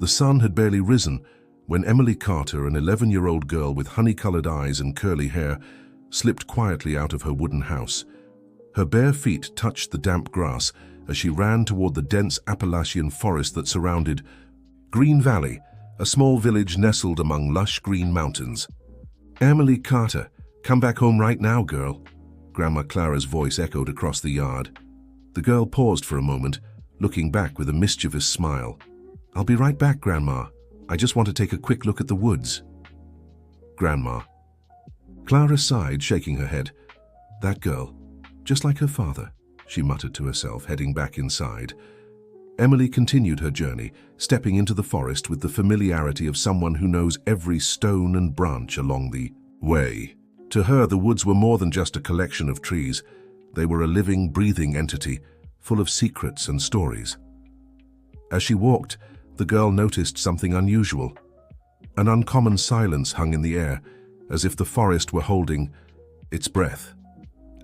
The sun had barely risen when Emily Carter, an 11-year-old girl with honey-colored eyes and curly hair, slipped quietly out of her wooden house. Her bare feet touched the damp grass as she ran toward the dense Appalachian forest that surrounded Green Valley, a small village nestled among lush green mountains. "Emily Carter, come back home right now, girl." Grandma Clara's voice echoed across the yard. The girl paused for a moment, looking back with a mischievous smile. "I'll be right back, Grandma. I just want to take a quick look at the woods." "Grandma." Clara sighed, shaking her head. "That girl, just like her father," she muttered to herself, heading back inside. Emily continued her journey, stepping into the forest with the familiarity of someone who knows every stone and branch along the way. To her, the woods were more than just a collection of trees. They were a living, breathing entity, full of secrets and stories. As she walked, the girl noticed something unusual. An uncommon silence hung in the air, as if the forest were holding its breath.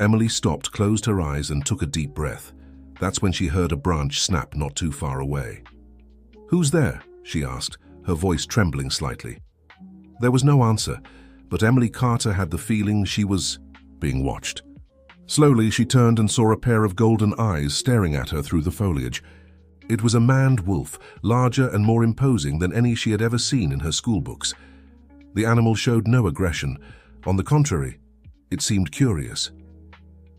Emily stopped, closed her eyes, and took a deep breath. That's when she heard a branch snap not too far away. "Who's there?" she asked, her voice trembling slightly. There was no answer, but Emily Carter had the feeling she was being watched. Slowly, she turned and saw a pair of golden eyes staring at her through the foliage. It was a maned wolf, larger and more imposing than any she had ever seen in her schoolbooks. The animal showed no aggression. On the contrary, it seemed curious.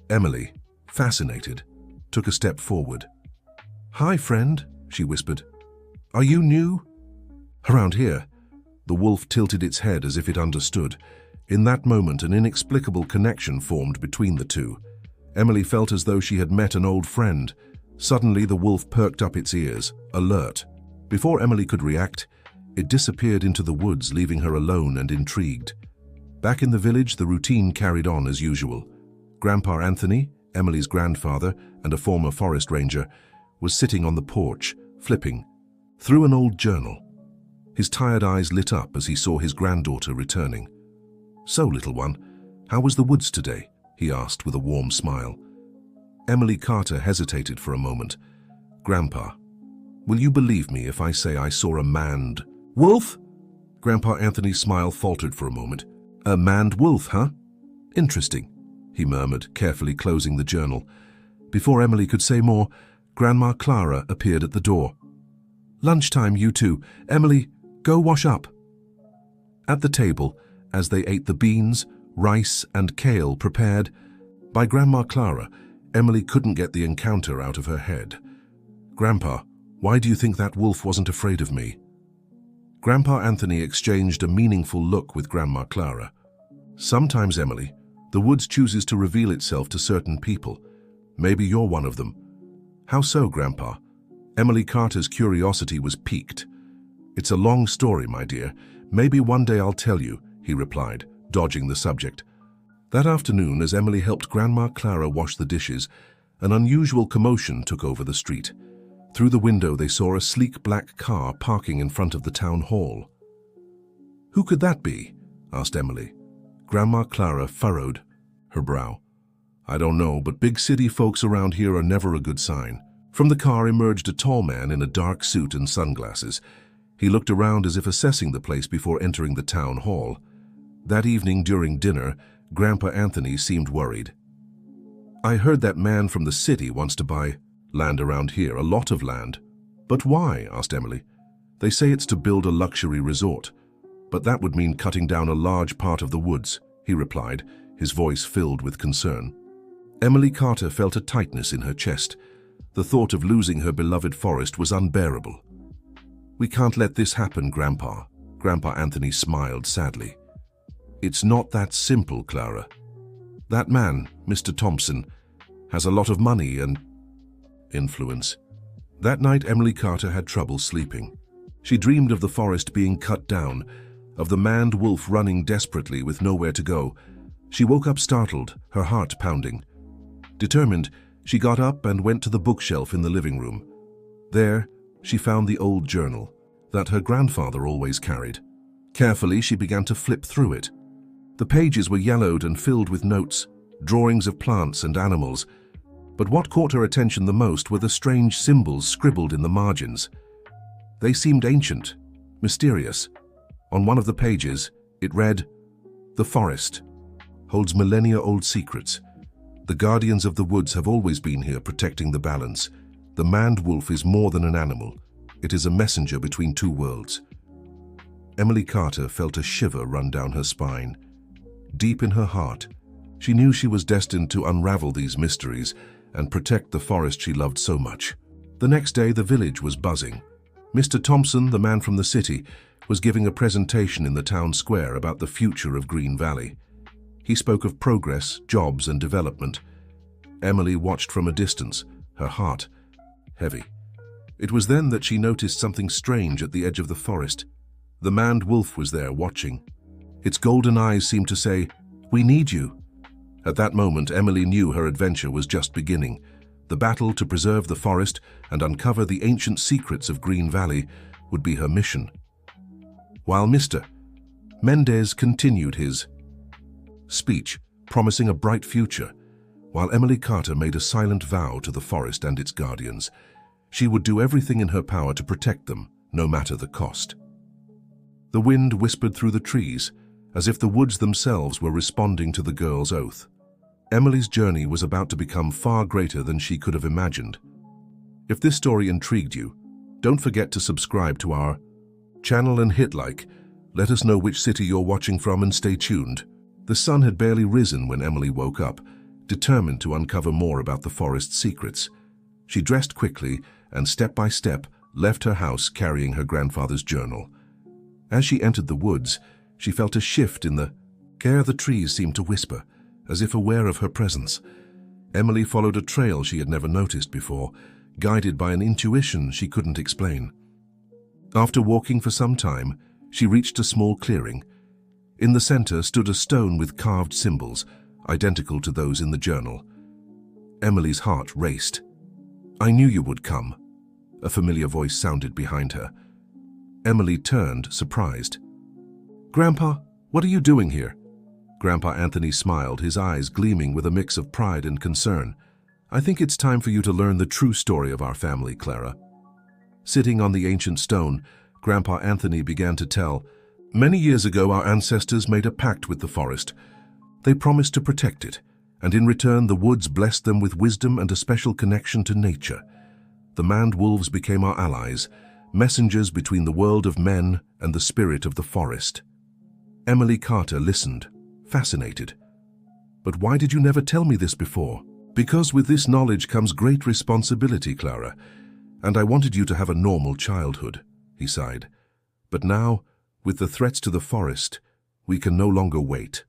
Emily, fascinated, took a step forward. "Hi, friend," she whispered. "Are you new?" "Around here." The wolf tilted its head as if it understood. In that moment, an inexplicable connection formed between the two. Emily felt as though she had met an old friend. Suddenly, the wolf perked up its ears, alert. Before Emily could react, it disappeared into the woods, leaving her alone and intrigued. Back in the village, the routine carried on as usual. Grandpa Anthony, Emily's grandfather and a former forest ranger, was sitting on the porch, flipping through an old journal. His tired eyes lit up as he saw his granddaughter returning. "So, little one, how was the woods today?" he asked with a warm smile. Emily Carter hesitated for a moment. "Grandpa, will you believe me if I say I saw a maned wolf?" Grandpa Anthony's smile faltered for a moment. "A maned wolf, huh? Interesting," he murmured, carefully closing the journal. Before Emily could say more, Grandma Clara appeared at the door. "Lunchtime, you two. Emily, go wash up." At the table, as they ate the beans, rice, and kale prepared by Grandma Clara, Emily couldn't get the encounter out of her head. "Grandpa, why do you think that wolf wasn't afraid of me?" Grandpa Anthony exchanged a meaningful look with Grandma Clara. "Sometimes, Emily, the woods chooses to reveal itself to certain people. Maybe you're one of them." "How so, Grandpa?" Emily Carter's curiosity was piqued. "It's a long story, my dear. Maybe one day I'll tell you," he replied, dodging the subject. That afternoon, as Emily helped Grandma Clara wash the dishes, an unusual commotion took over the street. Through the window, they saw a sleek black car parking in front of the town hall. "Who could that be?" asked Emily. Grandma Clara furrowed her brow. "I don't know, but big city folks around here are never a good sign." From the car emerged a tall man in a dark suit and sunglasses. He looked around as if assessing the place before entering the town hall. That evening during dinner, Grandpa Anthony seemed worried. "I heard that man from the city wants to buy land around here, a lot of land." "But why?" asked Emily. "They say it's to build a luxury resort. But that would mean cutting down a large part of the woods," he replied, his voice filled with concern. Emily Carter felt a tightness in her chest. The thought of losing her beloved forest was unbearable. "We can't let this happen, Grandpa." Grandpa Anthony smiled sadly. "It's not that simple, Clara. That man, Mr. Thompson, has a lot of money and influence." That night, Emily Carter had trouble sleeping. She dreamed of the forest being cut down, of the maned wolf running desperately with nowhere to go. She woke up startled, her heart pounding. Determined, she got up and went to the bookshelf in the living room. There, she found the old journal that her grandfather always carried. Carefully, she began to flip through it. The pages were yellowed and filled with notes, drawings of plants and animals. But what caught her attention the most were the strange symbols scribbled in the margins. They seemed ancient, mysterious. On one of the pages, it read, "The forest holds millennia-old secrets. The guardians of the woods have always been here protecting the balance. The maned wolf is more than an animal. It is a messenger between two worlds." Emily Carter felt a shiver run down her spine. Deep in her heart, she knew she was destined to unravel these mysteries and protect the forest she loved so much. The next day, the village was buzzing. Mr. Thompson, the man from the city, was giving a presentation in the town square about the future of Green Valley. He spoke of progress, jobs, and development. Emily watched from a distance, her heart heavy. It was then that she noticed something strange at the edge of the forest. The maned wolf was there watching. Its golden eyes seemed to say, "We need you." At that moment, Emily knew her adventure was just beginning. The battle to preserve the forest and uncover the ancient secrets of Green Valley would be her mission. While Mr. Mendez continued his speech, promising a bright future, while Emily Carter made a silent vow to the forest and its guardians. She would do everything in her power to protect them, no matter the cost. The wind whispered through the trees, as if the woods themselves were responding to the girl's oath. Emily's journey was about to become far greater than she could have imagined. If this story intrigued you, don't forget to subscribe to our channel and hit like. Let us know which city you're watching from and stay tuned. The sun had barely risen when Emily woke up, determined to uncover more about the forest's secrets. She dressed quickly and step by step left her house carrying her grandfather's journal. As she entered the woods, she felt a shift in the air. The trees seemed to whisper, as if aware of her presence. Emily followed a trail she had never noticed before, guided by an intuition she couldn't explain. After walking for some time, she reached a small clearing. In the center stood a stone with carved symbols, identical to those in the journal. Emily's heart raced. "I knew you would come," a familiar voice sounded behind her. Emily turned, surprised. "Grandpa, what are you doing here?" Grandpa Anthony smiled, his eyes gleaming with a mix of pride and concern. "I think it's time for you to learn the true story of our family, Clara." Sitting on the ancient stone, Grandpa Anthony began to tell, "Many years ago, our ancestors made a pact with the forest. They promised to protect it, and in return, the woods blessed them with wisdom and a special connection to nature. The maned wolves became our allies, messengers between the world of men and the spirit of the forest." Emily Carter listened, fascinated. "But why did you never tell me this before?" "Because with this knowledge comes great responsibility, Clara, and I wanted you to have a normal childhood," he sighed. "But now, with the threats to the forest, we can no longer wait."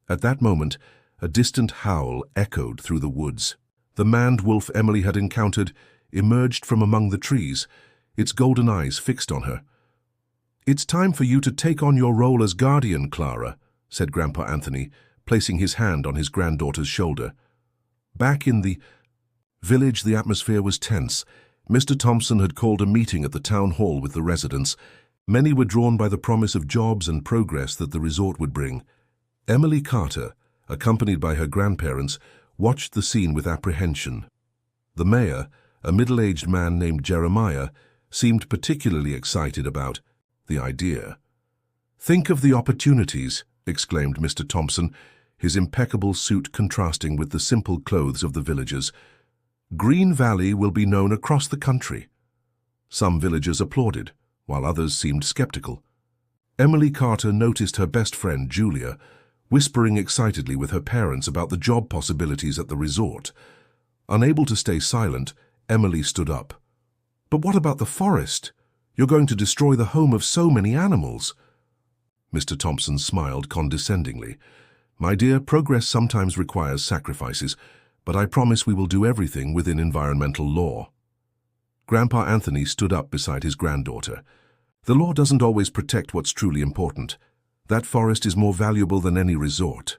At that moment, a distant howl echoed through the woods. The maned wolf Emily had encountered emerged from among the trees, its golden eyes fixed on her. "It's time for you to take on your role as guardian, Clara," said Grandpa Anthony, placing his hand on his granddaughter's shoulder. Back in the village, the atmosphere was tense. Mr. Thompson had called a meeting at the town hall with the residents. Many were drawn by the promise of jobs and progress that the resort would bring. Emily Carter, accompanied by her grandparents, watched the scene with apprehension. The mayor, a middle-aged man named Jeremiah, seemed particularly excited about the idea. "Think of the opportunities," exclaimed Mr. Thompson, his impeccable suit contrasting with the simple clothes of the villagers. "Green Valley will be known across the country." Some villagers applauded, while others seemed skeptical. Emily Carter noticed her best friend, Julia, whispering excitedly with her parents about the job possibilities at the resort. Unable to stay silent, Emily stood up. "But what about the forest? You're going to destroy the home of so many animals." Mr. Thompson smiled condescendingly. "My dear, progress sometimes requires sacrifices, but I promise we will do everything within environmental law." Grandpa Anthony stood up beside his granddaughter. "The law doesn't always protect what's truly important. That forest is more valuable than any resort."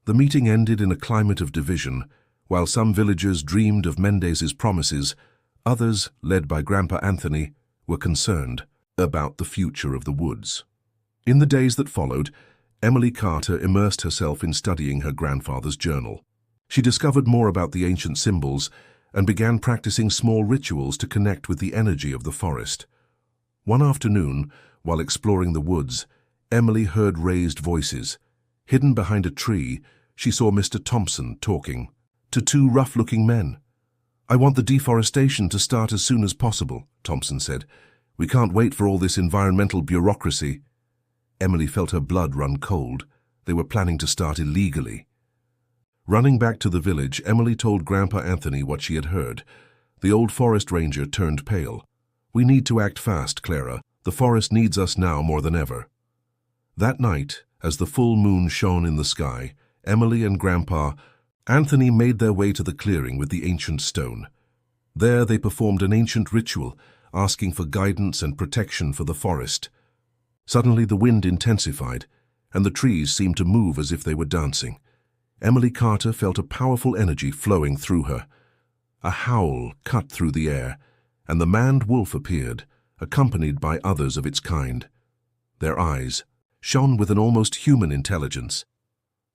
The meeting ended in a climate of division. While some villagers dreamed of Mendez's promises, others, led by Grandpa Anthony, were concerned about the future of the woods. In the days that followed, Emily Carter immersed herself in studying her grandfather's journal. She discovered more about the ancient symbols and began practicing small rituals to connect with the energy of the forest. One afternoon, while exploring the woods, Emily heard raised voices. Hidden behind a tree, she saw Mr. Thompson talking to two rough-looking men. "I want the deforestation to start as soon as possible," Thompson said. "We can't wait for all this environmental bureaucracy." Emily felt her blood run cold. They were planning to start illegally. Running back to the village, Emily told Grandpa Anthony what she had heard. The old forest ranger turned pale. "We need to act fast, Clara. The forest needs us now more than ever." That night, as the full moon shone in the sky, Emily and Grandpa Anthony made their way to the clearing with the ancient stone. There they performed an ancient ritual, asking for guidance and protection for the forest. Suddenly the wind intensified, and the trees seemed to move as if they were dancing. Emily Carter felt a powerful energy flowing through her. A howl cut through the air, and the maned wolf appeared, accompanied by others of its kind. Their eyes shone with an almost human intelligence.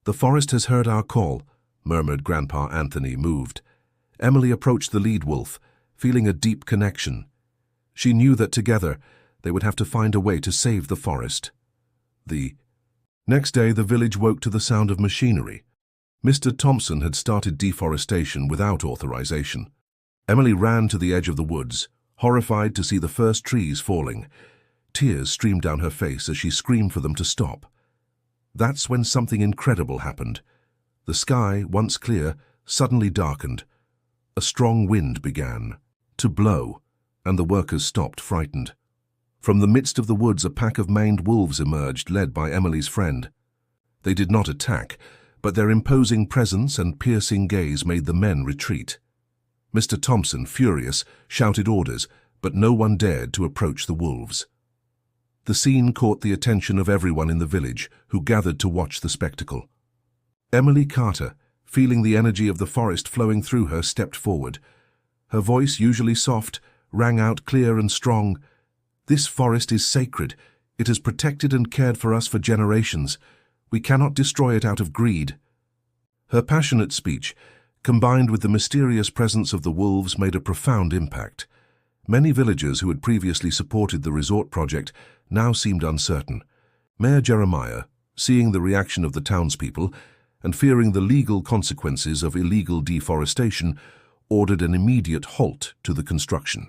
"The forest has heard our call," murmured Grandpa Anthony, moved. Emily approached the lead wolf, feeling a deep connection. She knew that together they would have to find a way to save the forest. The next day the village woke to the sound of machinery. Mr. Thompson had started deforestation without authorization. Emily ran to the edge of the woods, horrified to see the first trees falling. Tears streamed down her face as she screamed for them to stop. That's when something incredible happened. The sky, once clear, suddenly darkened. A strong wind began to blow, and the workers stopped, frightened. From the midst of the woods, a pack of maned wolves emerged, led by Emily's friend. They did not attack, but their imposing presence and piercing gaze made the men retreat. Mr. Thompson, furious, shouted orders, but no one dared to approach the wolves. The scene caught the attention of everyone in the village, who gathered to watch the spectacle. Emily Carter, feeling the energy of the forest flowing through her, stepped forward. Her voice, usually soft, rang out clear and strong. "This forest is sacred. It has protected and cared for us for generations. We cannot destroy it out of greed." Her passionate speech, combined with the mysterious presence of the wolves, made a profound impact. Many villagers who had previously supported the resort project now seemed uncertain. Mayor Jeremiah, seeing the reaction of the townspeople and fearing the legal consequences of illegal deforestation, ordered an immediate halt to the construction.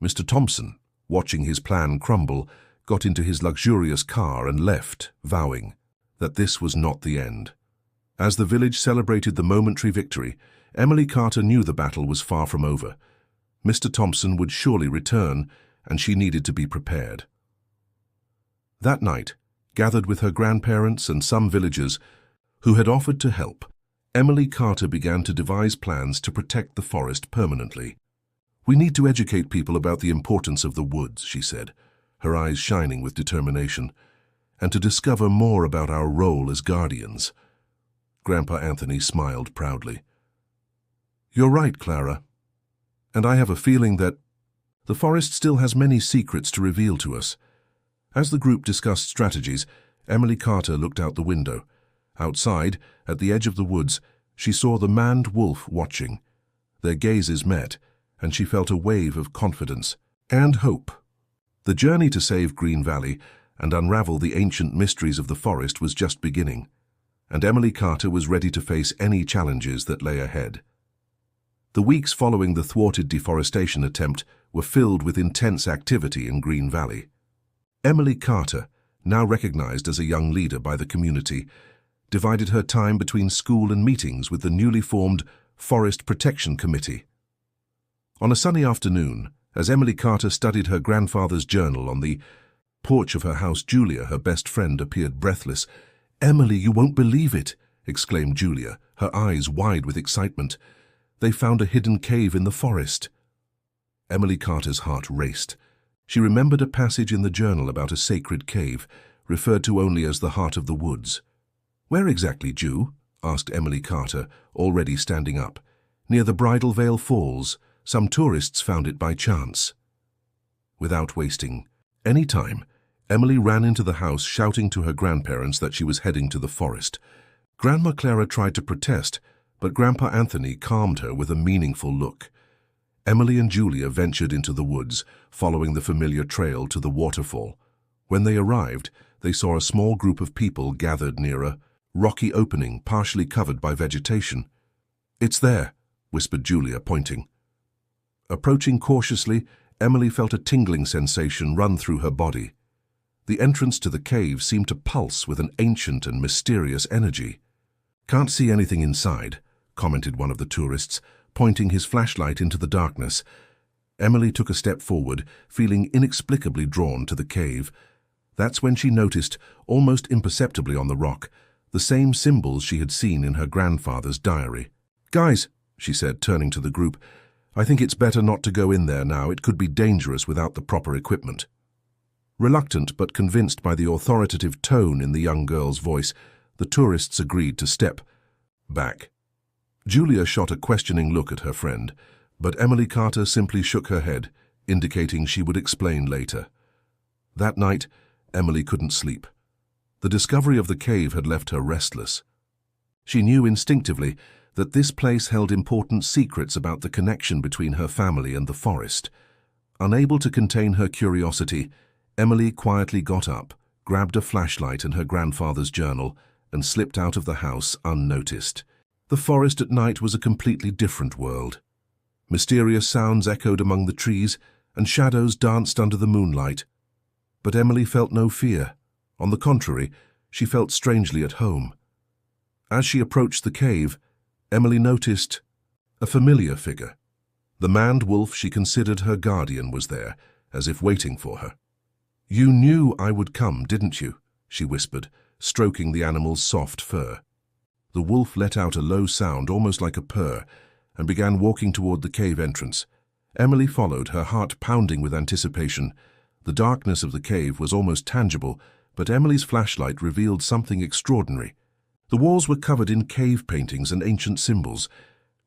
Mr. Thompson, watching his plan crumble, got into his luxurious car and left, vowing that this was not the end. As the village celebrated the momentary victory, Emily Carter knew the battle was far from over. Mr. Thompson would surely return, and she needed to be prepared. That night, gathered with her grandparents and some villagers who had offered to help, Emily Carter began to devise plans to protect the forest permanently. "We need to educate people about the importance of the woods," she said, her eyes shining with determination, "and to discover more about our role as guardians." Grandpa Anthony smiled proudly. "You're right, Clara. And I have a feeling that the forest still has many secrets to reveal to us." As the group discussed strategies, Emily Carter looked out the window. Outside, at the edge of the woods, she saw the maned wolf watching. Their gazes met, and she felt a wave of confidence and hope. The journey to save Green Valley and unravel the ancient mysteries of the forest was just beginning, and Emily Carter was ready to face any challenges that lay ahead. The weeks following the thwarted deforestation attempt were filled with intense activity in Green Valley. Emily Carter, now recognized as a young leader by the community, divided her time between school and meetings with the newly formed Forest Protection Committee. On a sunny afternoon, as Emily Carter studied her grandfather's journal on the porch of her house, Julia, her best friend, appeared breathless. "Emily, you won't believe it," exclaimed Julia, her eyes wide with excitement. "They found a hidden cave in the forest." Emily Carter's heart raced. She remembered a passage in the journal about a sacred cave, referred to only as the Heart of the Woods. "Where exactly, Ju?" asked Emily Carter, already standing up. "Near the Bridal Veil Falls. Some tourists found it by chance." Without wasting any time, Emily ran into the house, shouting to her grandparents that she was heading to the forest. Grandma Clara tried to protest, but Grandpa Anthony calmed her with a meaningful look. Emily and Julia ventured into the woods, following the familiar trail to the waterfall. When they arrived, they saw a small group of people gathered near a rocky opening partially covered by vegetation. "It's there," whispered Julia, pointing. Approaching cautiously, Emily felt a tingling sensation run through her body. The entrance to the cave seemed to pulse with an ancient and mysterious energy. "Can't see anything inside," commented one of the tourists, pointing his flashlight into the darkness. Emily took a step forward, feeling inexplicably drawn to the cave. That's when she noticed, almost imperceptibly on the rock, the same symbols she had seen in her grandfather's diary. "Guys," she said, turning to the group, "I think it's better not to go in there now. It could be dangerous without the proper equipment." Reluctant but convinced by the authoritative tone in the young girl's voice, the tourists agreed to step back. Julia shot a questioning look at her friend, but Emily Carter simply shook her head, indicating she would explain later. That night, Emily couldn't sleep. The discovery of the cave had left her restless. She knew instinctively that this place held important secrets about the connection between her family and the forest. Unable to contain her curiosity, Emily quietly got up, grabbed a flashlight and her grandfather's journal, and slipped out of the house unnoticed. The forest at night was a completely different world. Mysterious sounds echoed among the trees, and shadows danced under the moonlight. But Emily felt no fear. On the contrary, she felt strangely at home. As she approached the cave, Emily noticed a familiar figure. The maned wolf she considered her guardian was there, as if waiting for her. "You knew I would come, didn't you?" she whispered, stroking the animal's soft fur. The wolf let out a low sound, almost like a purr, and began walking toward the cave entrance. Emily followed, her heart pounding with anticipation. The darkness of the cave was almost tangible, but Emily's flashlight revealed something extraordinary. The walls were covered in cave paintings and ancient symbols.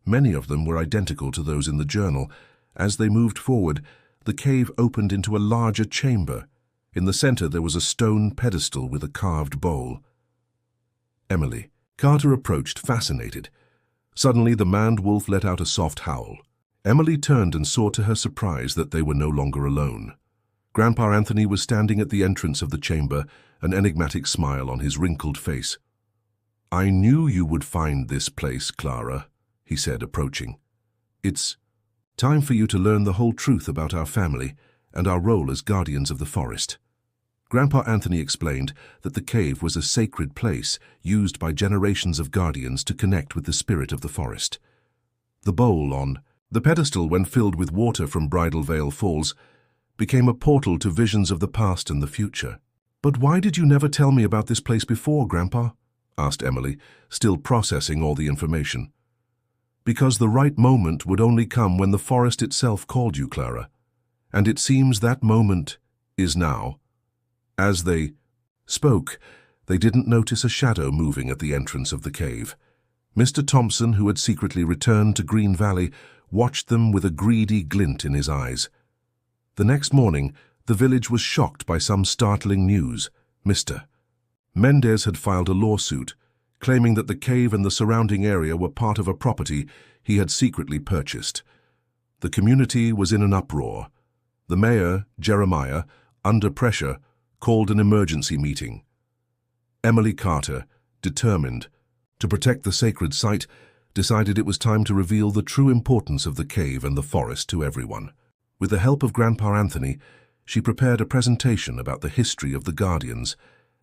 Many of them were identical to those in the journal. As they moved forward, the cave opened into a larger chamber. In the center there was a stone pedestal with a carved bowl. Emily Carter approached, fascinated. Suddenly the maned wolf let out a soft howl. Emily turned and saw to her surprise that they were no longer alone. Grandpa Anthony was standing at the entrance of the chamber, an enigmatic smile on his wrinkled face. "I knew you would find this place, Clara," he said, approaching. "It's time for you to learn the whole truth about our family and our role as guardians of the forest." Grandpa Anthony explained that the cave was a sacred place used by generations of guardians to connect with the spirit of the forest. The bowl on the pedestal, when filled with water from Bridal Veil Falls, became a portal to visions of the past and the future. "But why did you never tell me about this place before, Grandpa?" asked Emily, still processing all the information. "Because the right moment would only come when the forest itself called you, Clara. And it seems that moment is now." As they spoke, they didn't notice a shadow moving at the entrance of the cave. Mr. Thompson, who had secretly returned to Green Valley, watched them with a greedy glint in his eyes. The next morning, the village was shocked by some startling news. Mr. Mendez had filed a lawsuit, claiming that the cave and the surrounding area were part of a property he had secretly purchased. The community was in an uproar. The mayor, Jeremiah, under pressure, called an emergency meeting. Emily Carter, determined to protect the sacred site, decided it was time to reveal the true importance of the cave and the forest to everyone. With the help of Grandpa Anthony, she prepared a presentation about the history of the Guardians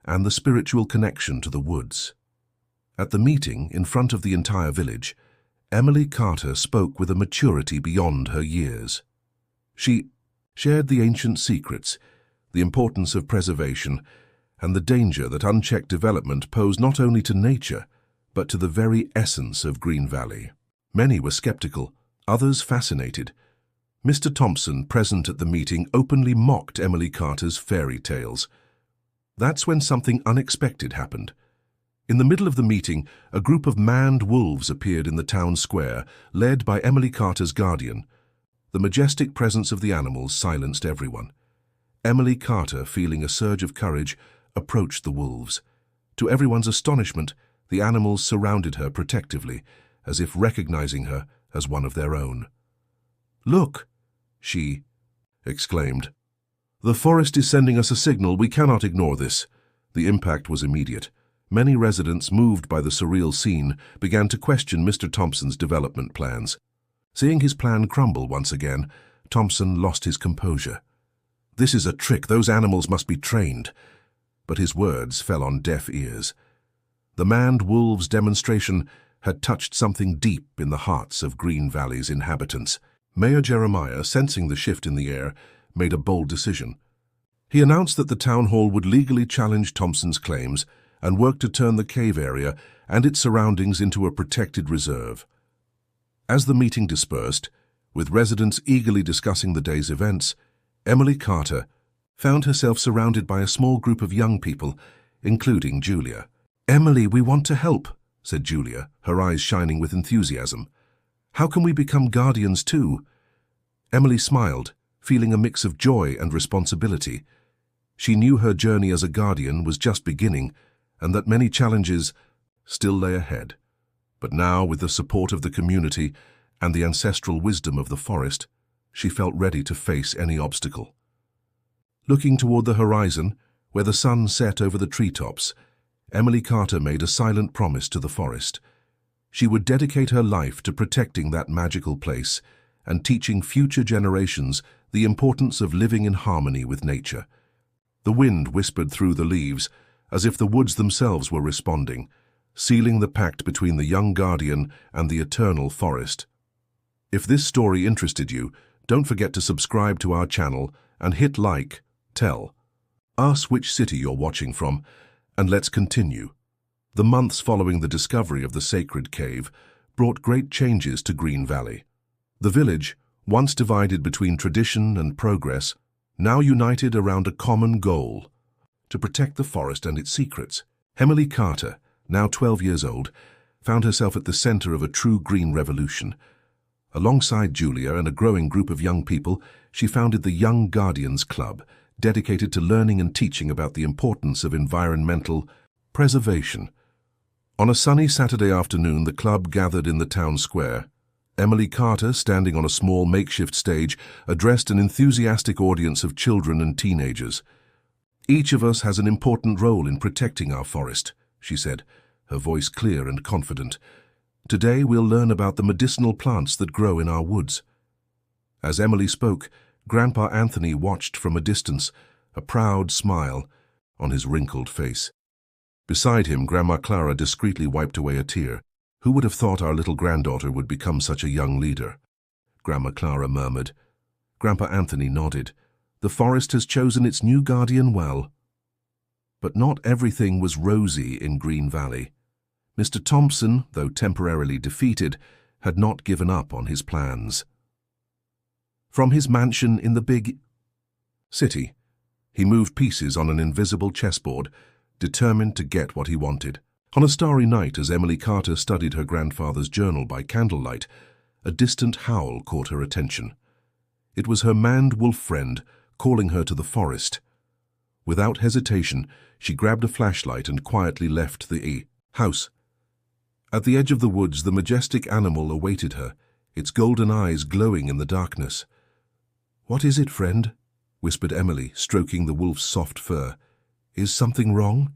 and the spiritual connection to the woods. At the meeting, in front of the entire village, Emily Carter spoke with a maturity beyond her years. She shared the ancient secrets, the importance of preservation, and the danger that unchecked development posed not only to nature, but to the very essence of Green Valley. Many were skeptical, others fascinated. Mr. Thompson, present at the meeting, openly mocked Emily Carter's fairy tales. That's when something unexpected happened. In the middle of the meeting, a group of maned wolves appeared in the town square, led by Emily Carter's guardian. The majestic presence of the animals silenced everyone. Emily Carter, feeling a surge of courage, approached the wolves. To everyone's astonishment, the animals surrounded her protectively, as if recognizing her as one of their own. "Look!" she exclaimed. "The forest is sending us a signal. We cannot ignore this." The impact was immediate. Many residents, moved by the surreal scene, began to question Mr. Thompson's development plans. Seeing his plan crumble once again, Thompson lost his composure. "This is a trick. Those animals must be trained." But his words fell on deaf ears. The manned wolves demonstration had touched something deep in the hearts of Green Valley's inhabitants. Mayor Jeremiah, sensing the shift in the air, made a bold decision. He announced that the town hall would legally challenge Thompson's claims and work to turn the cave area and its surroundings into a protected reserve. As the meeting dispersed, with residents eagerly discussing the day's events, Emily Carter found herself surrounded by a small group of young people, including Julia. "Emily, we want to help," said Julia, her eyes shining with enthusiasm. "How can we become guardians too?" Emily smiled, feeling a mix of joy and responsibility. She knew her journey as a guardian was just beginning, and that many challenges still lay ahead. But now, with the support of the community and the ancestral wisdom of the forest, she felt ready to face any obstacle. Looking toward the horizon, where the sun set over the treetops, Emily Carter made a silent promise to the forest. She would dedicate her life to protecting that magical place and teaching future generations the importance of living in harmony with nature. The wind whispered through the leaves, as if the woods themselves were responding, sealing the pact between the young guardian and the eternal forest. If this story interested you, don't forget to subscribe to our channel and hit like. Tell us which city you're watching from, and let's continue. The months following the discovery of the sacred cave brought great changes to Green Valley. The village, once divided between tradition and progress, now united around a common goal: to protect the forest and its secrets. Emily Carter, now 12 years old, found herself at the center of a true green revolution. Alongside Julia and a growing group of young people, she founded the Young Guardians Club, dedicated to learning and teaching about the importance of environmental preservation. On a sunny Saturday afternoon, the club gathered in the town square. Emily Carter, standing on a small makeshift stage, addressed an enthusiastic audience of children and teenagers. "Each of us has an important role in protecting our forest," she said, her voice clear and confident. "Today we'll learn about the medicinal plants that grow in our woods." As Emily spoke, Grandpa Anthony watched from a distance, a proud smile on his wrinkled face. Beside him, Grandma Clara discreetly wiped away a tear. "Who would have thought our little granddaughter would become such a young leader?" Grandma Clara murmured. Grandpa Anthony nodded. "The forest has chosen its new guardian well." But not everything was rosy in Green Valley. Mr. Thompson, though temporarily defeated, had not given up on his plans. From his mansion in the big city, he moved pieces on an invisible chessboard, determined to get what he wanted. On a starry night, as Emily Carter studied her grandfather's journal by candlelight, a distant howl caught her attention. It was her maned wolf friend calling her to the forest. Without hesitation, she grabbed a flashlight and quietly left the house. At the edge of the woods, the majestic animal awaited her, its golden eyes glowing in the darkness. "What is it, friend?" whispered Emily, stroking the wolf's soft fur. "Is something wrong?"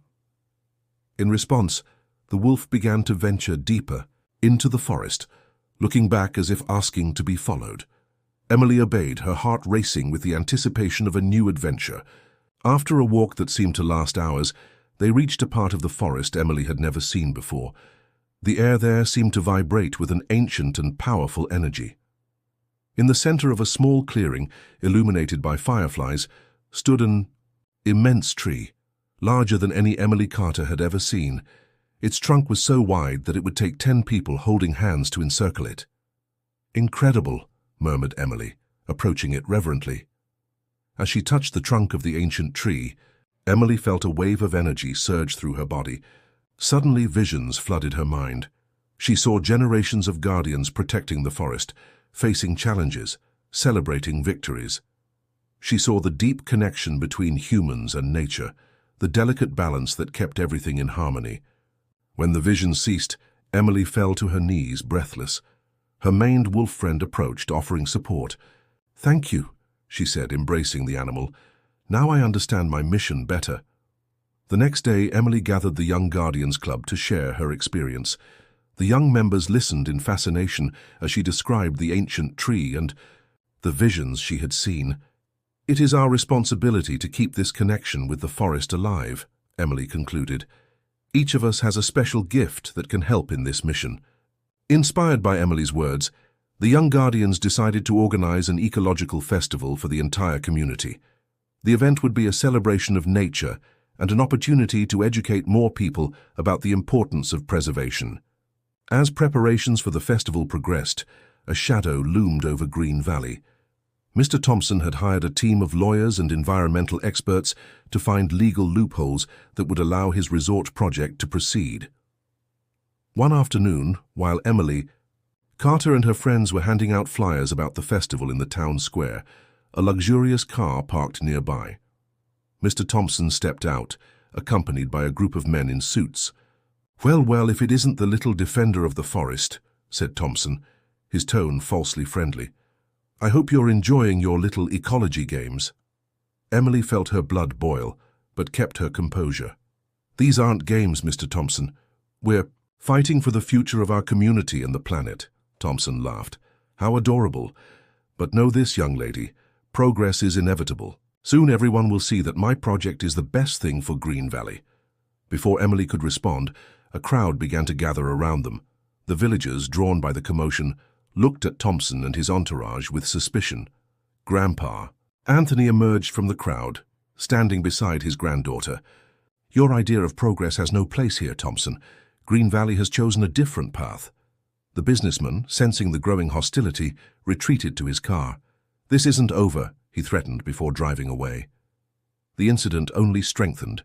In response, the wolf began to venture deeper into the forest, looking back as if asking to be followed. Emily obeyed, her heart racing with the anticipation of a new adventure. After a walk that seemed to last hours, they reached a part of the forest Emily had never seen before. The air there seemed to vibrate with an ancient and powerful energy. In the center of a small clearing, illuminated by fireflies, stood an immense tree, larger than any Emily Carter had ever seen. Its trunk was so wide that it would take 10 people holding hands to encircle it. "Incredible," murmured Emily, approaching it reverently. As she touched the trunk of the ancient tree, Emily felt a wave of energy surge through her body. Suddenly, visions flooded her mind. She saw generations of guardians protecting the forest, facing challenges, celebrating victories. She saw the deep connection between humans and nature, the delicate balance that kept everything in harmony. When the vision ceased, Emily fell to her knees, breathless. Her maned wolf friend approached, offering support. "Thank you," she said, embracing the animal. "Now I understand my mission better." The next day, Emily gathered the Young Guardians Club to share her experience. The young members listened in fascination as she described the ancient tree and the visions she had seen. "It is our responsibility to keep this connection with the forest alive," Emily concluded. "Each of us has a special gift that can help in this mission." Inspired by Emily's words, the Young Guardians decided to organize an ecological festival for the entire community. The event would be a celebration of nature and an opportunity to educate more people about the importance of preservation. As preparations for the festival progressed, a shadow loomed over Green Valley. Mr. Thompson had hired a team of lawyers and environmental experts to find legal loopholes that would allow his resort project to proceed. One afternoon, while Emily, Carter and her friends were handing out flyers about the festival in the town square, a luxurious car parked nearby. Mr. Thompson stepped out, accompanied by a group of men in suits. Well, if it isn't the little defender of the forest," said Thompson, his tone falsely friendly. "I hope you're enjoying your little ecology games." Emily felt her blood boil, but kept her composure. "These aren't games, Mr. Thompson. We're fighting for the future of our community and the planet," Thompson laughed. "How adorable. But know this, young lady, progress is inevitable. Soon everyone will see that my project is the best thing for Green Valley." Before Emily could respond, a crowd began to gather around them. The villagers, drawn by the commotion, looked at Thompson and his entourage with suspicion. Grandpa Anthony emerged from the crowd, standing beside his granddaughter. "Your idea of progress has no place here, Thompson. Green Valley has chosen a different path." The businessman, sensing the growing hostility, retreated to his car. "This isn't over," he threatened before driving away. The incident only strengthened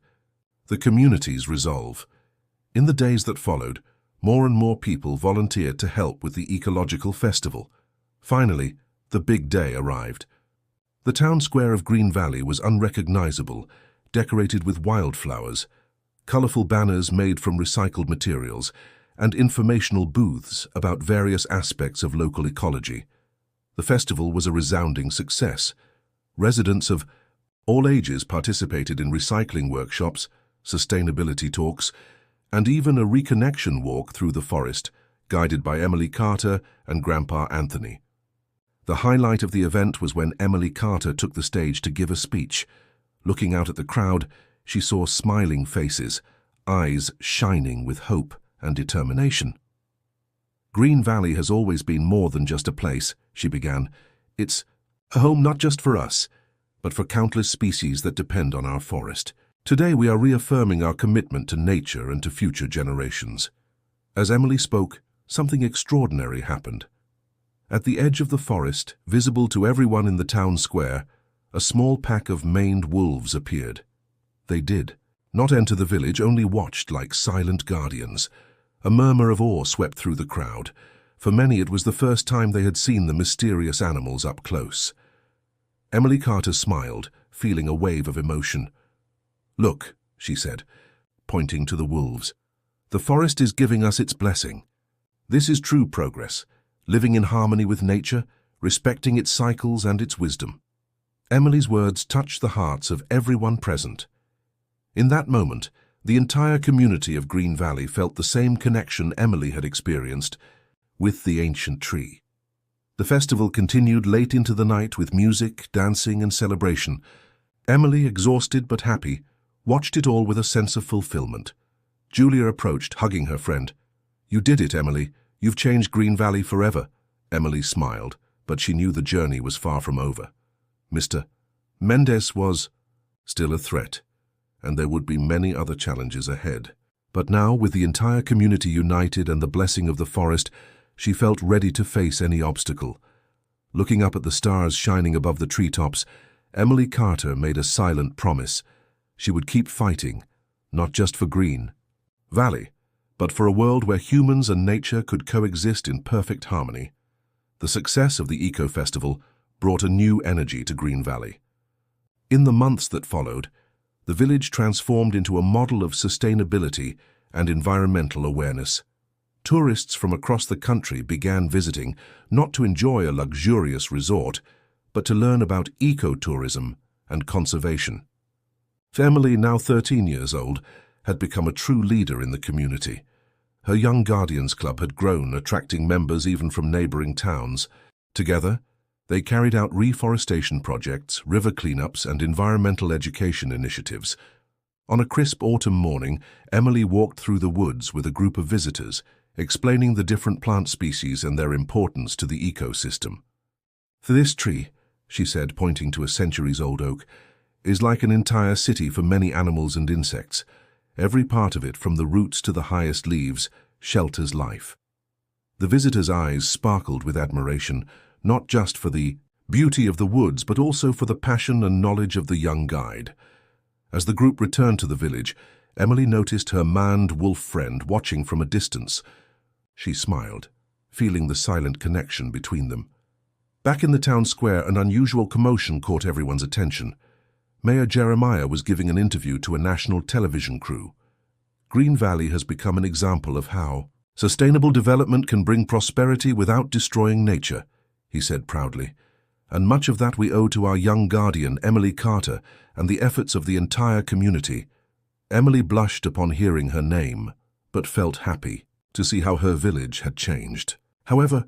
the community's resolve. In the days that followed, more and more people volunteered to help with the ecological festival. Finally, the big day arrived. The town square of Green Valley was unrecognizable, decorated with wildflowers, colorful banners made from recycled materials, and informational booths about various aspects of local ecology. The festival was a resounding success. Residents of all ages participated in recycling workshops, sustainability talks, and even a reconnection walk through the forest, guided by Emily Carter and Grandpa Anthony. The highlight of the event was when Emily Carter took the stage to give a speech. Looking out at the crowd, she saw smiling faces, eyes shining with hope and determination. "Green Valley has always been more than just a place," she began. "It's a home not just for us, but for countless species that depend on our forest. Today we are reaffirming our commitment to nature and to future generations." As Emily spoke, something extraordinary happened. At the edge of the forest, visible to everyone in the town square, a small pack of maned wolves appeared. They did not enter the village, only watched like silent guardians. A murmur of awe swept through the crowd. For many, it was the first time they had seen the mysterious animals up close. Emily Carter smiled, feeling a wave of emotion. "Look," she said, pointing to the wolves. "The forest is giving us its blessing. This is true progress, living in harmony with nature, respecting its cycles and its wisdom." Emily's words touched the hearts of everyone present. In that moment, the entire community of Green Valley felt the same connection Emily had experienced with the ancient tree. The festival continued late into the night with music, dancing, and celebration. Emily, exhausted but happy, watched it all with a sense of fulfillment. Julia approached, hugging her friend. "You did it, Emily. You've changed Green Valley forever." Emily smiled, but she knew the journey was far from over. Mr. Mendez was still a threat, and there would be many other challenges ahead. But now, with the entire community united and the blessing of the forest, she felt ready to face any obstacle. Looking up at the stars shining above the treetops, Emily Carter made a silent promise. She would keep fighting, not just for Green Valley, but for a world where humans and nature could coexist in perfect harmony. The success of the Eco-Festival brought a new energy to Green Valley. In the months that followed, the village transformed into a model of sustainability and environmental awareness. tourists from across the country began visiting not to enjoy a luxurious resort, but to learn about ecotourism and conservation. Emily, now 13 years old, had become a true leader in the community. Her Young Guardians Club had grown, attracting members even from neighboring towns. Together, they carried out reforestation projects, river cleanups, and environmental education initiatives. On a crisp autumn morning, Emily walked through the woods with a group of visitors, explaining the different plant species and their importance to the ecosystem. "This tree," she said, pointing to a centuries-old oak, "is like an entire city for many animals and insects. Every part of it, from the roots to the highest leaves, shelters life." The visitors' eyes sparkled with admiration, not just for the beauty of the woods, but also for the passion and knowledge of the young guide. As the group returned to the village, Emily noticed her maned wolf friend watching from a distance. She smiled, feeling the silent connection between them. Back in the town square, an unusual commotion caught everyone's attention. Mayor Jeremiah was giving an interview to a national television crew. "Green Valley has become an example of how sustainable development can bring prosperity without destroying nature," he said proudly. "And much of that we owe to our young guardian, Emily Carter, and the efforts of the entire community." Emily blushed upon hearing her name, but felt happy to see how her village had changed. However,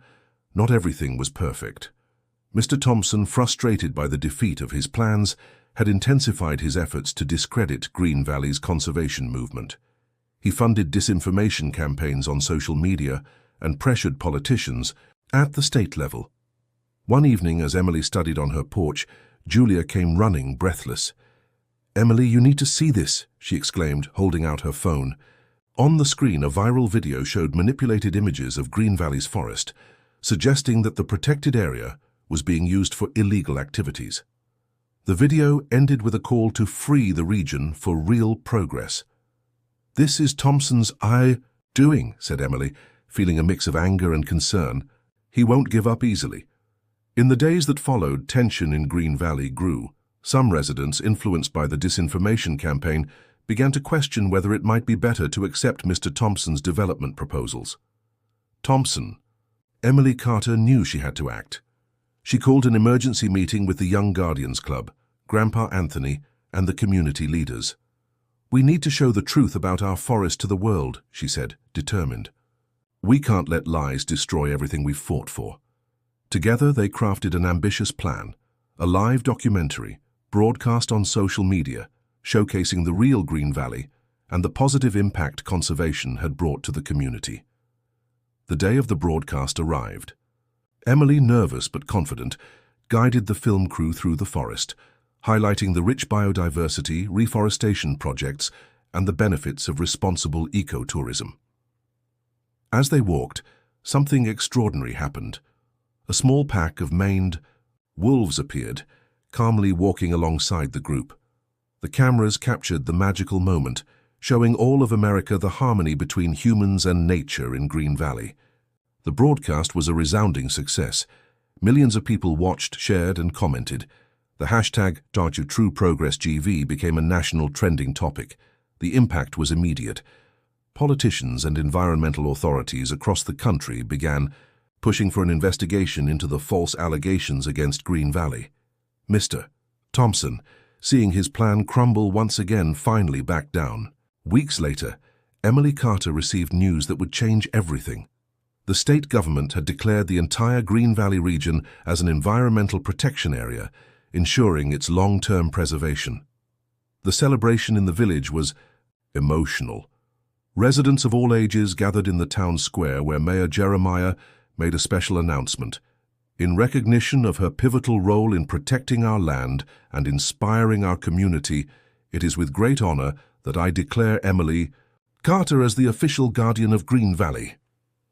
not everything was perfect. Mr. Thompson, frustrated by the defeat of his plans, had intensified his efforts to discredit Green Valley's conservation movement. He funded disinformation campaigns on social media and pressured politicians at the state level. One evening, as Emily studied on her porch, Julia came running, breathless. "Emily, you need to see this," she exclaimed, holding out her phone. On the screen, a viral video showed manipulated images of Green Valley's forest, suggesting that the protected area was being used for illegal activities. The video ended with a call to free the region for real progress. "This is Thompson's doing," said Emily, feeling a mix of anger and concern. "He won't give up easily." In the days that followed, tension in Green Valley grew. Some residents, influenced by the disinformation campaign, began to question whether it might be better to accept Mr. Thompson's development proposals. Emily Carter knew she had to act. She called an emergency meeting with the Young Guardians Club, Grandpa Anthony, and the community leaders. "We need to show the truth about our forest to the world," she said, determined. "We can't let lies destroy everything we've fought for." Together, they crafted an ambitious plan, a live documentary, broadcast on social media, showcasing the real Green Valley and the positive impact conservation had brought to the community. The day of the broadcast arrived. Emily, nervous but confident, guided the film crew through the forest, highlighting the rich biodiversity, reforestation projects, and the benefits of responsible ecotourism. As they walked, something extraordinary happened. A small pack of maned wolves appeared, calmly walking alongside the group. The cameras captured the magical moment, showing all of America the harmony between humans and nature in Green Valley. The broadcast was a resounding success. Millions of people watched, shared, and commented. The hashtag #TrueProgressGV became a national trending topic. The impact was immediate. Politicians and environmental authorities across the country began pushing for an investigation into the false allegations against Green Valley. Mr. Thompson, seeing his plan crumble once again, finally backed down. Weeks later, Emily Carter received news that would change everything. The state government had declared the entire Green Valley region as an environmental protection area, ensuring its long-term preservation. The celebration in the village was emotional. Residents of all ages gathered in the town square where Mayor Jeremiah made a special announcement. "In recognition of her pivotal role in protecting our land and inspiring our community, it is with great honor that I declare Emily Carter as the official guardian of Green Valley."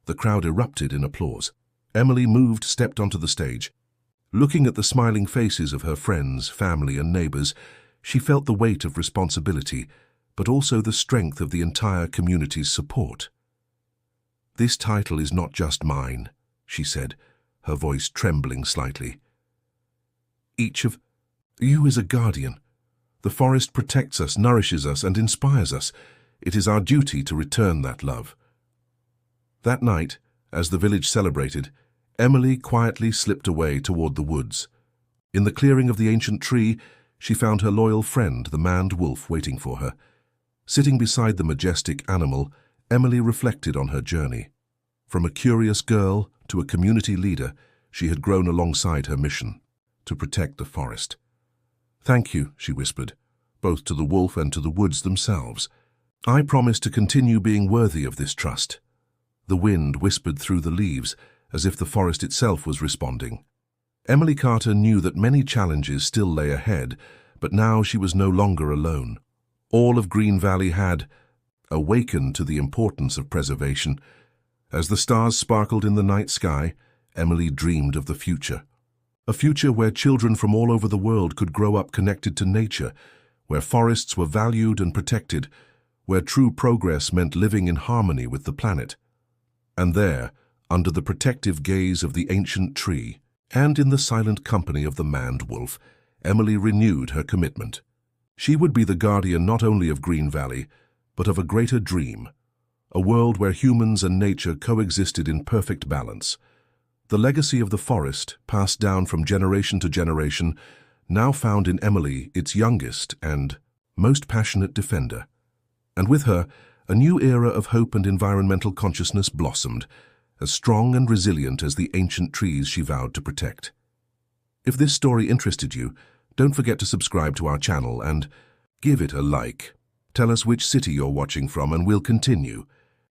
The crowd erupted in applause. Emily stepped onto the stage. Looking at the smiling faces of her friends, family, and neighbors, she felt the weight of responsibility, but also the strength of the entire community's support. "This title is not just mine," she said, her voice trembling slightly. "Each of you is a guardian. The forest protects us, nourishes us, and inspires us. It is our duty to return that love." That night, as the village celebrated, Emily quietly slipped away toward the woods. In the clearing of the ancient tree, she found her loyal friend, the maned wolf, waiting for her. Sitting beside the majestic animal, Emily reflected on her journey. From a curious girl to a community leader, she had grown alongside her mission, to protect the forest. "Thank you," she whispered, both to the wolf and to the woods themselves. "I promise to continue being worthy of this trust." The wind whispered through the leaves, as if the forest itself was responding. Emily Carter knew that many challenges still lay ahead, but now she was no longer alone. All of Green Valley had awakened to the importance of preservation. As the stars sparkled in the night sky, Emily dreamed of the future. A future where children from all over the world could grow up connected to nature, where forests were valued and protected, where true progress meant living in harmony with the planet. And there, under the protective gaze of the ancient tree, and in the silent company of the maned wolf, Emily renewed her commitment. She would be the guardian not only of Green Valley, but of a greater dream, a world where humans and nature coexisted in perfect balance. The legacy of the forest, passed down from generation to generation, now found in Emily its youngest and most passionate defender. And with her, a new era of hope and environmental consciousness blossomed, as strong and resilient as the ancient trees she vowed to protect. If this story interested you, don't forget to subscribe to our channel and give it a like. Tell us which city you're watching from and we'll continue.